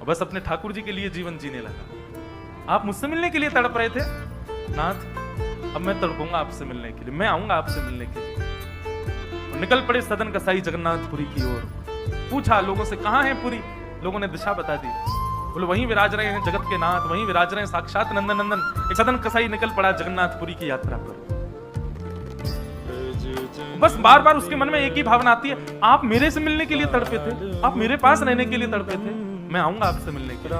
और बस अपने ठाकुर जी के लिए जीवन जीने लगा। आप मुझसे मिलने के लिए तड़प रहे थे नाथ, अब मैं तड़पूंगा आपसे मिलने के लिए, मैं आऊंगा आपसे मिलने के लिए। और निकल पड़े सदन कसाई जगन्नाथपुरी की ओर। पूछा लोगों से, कहां है पुरी? लोगों ने दिशा बता दी। बोले वहीं विराज रहे हैं जगत के नाथ, वहीं विराज रहे हैं साक्षात नंदन नंदन। एक सदन कसाई निकल पड़ा जगन्नाथपुरी की यात्रा पर। बस बार बार उसके मन में एक ही भावना आती है, आप मेरे से मिलने के लिए तड़पे थे, आप मेरे पास रहने के लिए तड़पे थे, मैं आऊंगा आपसे मिलने के लिए।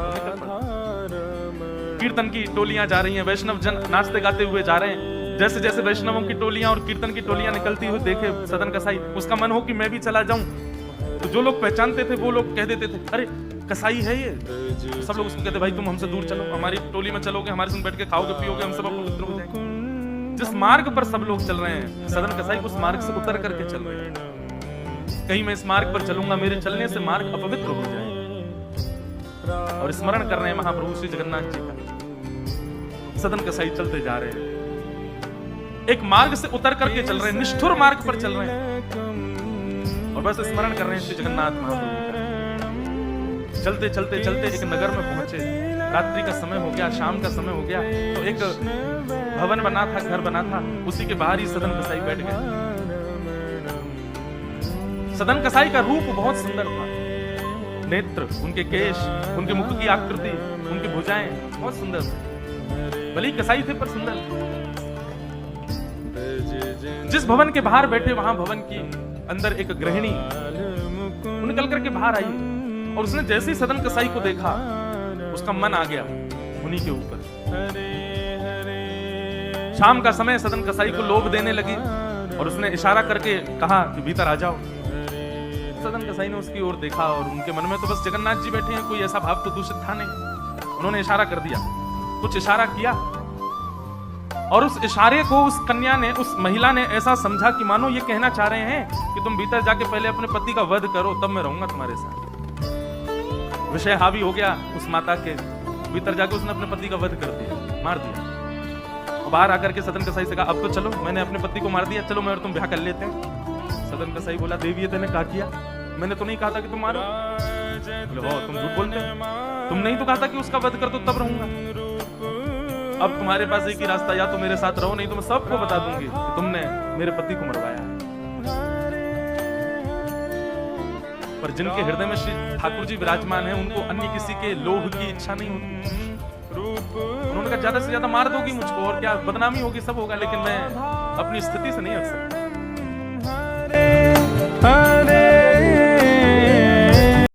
कीर्तन की टोलियां जा रही हैं, वैष्णव जन नाचते गाते हुए जा रहे हैं। जैसे जैसे वैष्णवों की टोलियां और कीर्तन की टोलियां निकलती हुई देखे सदन कसाई, उसका मन हो कि मैं भी चला जाऊं। तो जो लोग पहचानते थे वो लोग कह देते थे, अरे कसाई है ये। सब लोग उसको कहते, भाई तुम हमसे दूर चलो, हमारी टोली में चलोगे, हमारे संग बैठ के खाओगे पियोगे, हम सब पवित्र हो जाएंगे। जिस मार्ग पर सब लोग चल रहे हैं, सदन कसाई उस मार्ग से उतर करके चल रहे हैं। कहीं मैं इस मार्ग पर चलूंगा, मेरे चलने से मार्ग अपवित्र हो जाए। और स्मरण कर रहे हैं महाप्रभु श्री जगन्नाथ जी का। सदन कसाई चलते जा रहे हैं, एक मार्ग से उतर करके चल रहे हैं, निष्ठुर मार्ग पर चल रहे हैं और बस स्मरण कर रहे हैं श्री जगन्नाथ महाप्रभु का। चलते चलते चलते एक नगर में पहुंचे। रात्रि का समय हो गया, शाम का समय हो गया। तो एक भवन बना था, घर बना था, उसी के बाहर ही सदन कसाई बैठ गए। सदन कसाई का रूप बहुत सुंदर था। नेत्र, उनके केश, उनके मुख की आकृति, उनकी भुजाएं बहुत सुंदर थी। भले ही कसाई थे पर सुंदर थे। जिस भवन के बाहर बैठे वहां भवन की अंदर एक गृहिणी निकल करके बाहर आई और उसने जैसे ही सदन कसाई को देखा उसका मन आ गया उन्हीं के ऊपर। शाम का समय, सदन कसाई को लोभ देने लगी और उसने इशारा करके कहा कि भीतर आ जाओ। सदन कसाई ने उसकी ओर देखा और उनके मन में तो बस जगन्नाथ जी बैठे हैं, कोई ऐसा भाव तो दूषित था नहीं। उन्होंने इशारा कर दिया, कुछ इशारा किया और उस इशारे को उस कन्या ने, उस महिला ने ऐसा समझा कि मानो ये कहना चाह रहे हैं कि तुम भीतर जाके पहले अपने पति का वध करो, तब मैं रहूंगा तुम्हारे साथ। विषय हावी हो गया उस माता के। भीतर जाके उसने अपने पति का वध कर दिया, मार दिया। बाहर आकर के सदन कसाई से कहा, अब तो चलो, मैंने अपने पति को मार दिया, चलो मैं और तुम ब्याह कर लेते हैं। सदन कसाई बोला, देवी ये तूने क्या किया? मैंने तो नहीं कहा था कि तुम मारो। बोले, हो तुम झूठ बोलते हो, तुम नहीं तो कहा था कि उसका वध कर दो तब रहूंगा। अब तुम्हारे पास एक ही रास्ता, या तो मेरे साथ रहो, नहीं तो मैं सबको बता दूंगी कि तुमने मेरे पति को मरवाया है। पर जिनके हृदय में श्री ठाकुर जी विराजमान है, उनको अन्य किसी के लोभ की इच्छा नहीं होती। उन्होंने कहा, ज्यादा से ज्यादा मार दोगी मुझको और क्या, बदनामी होगी, सब होगा, लेकिन मैं अपनी स्थिति से नहीं हट सकता।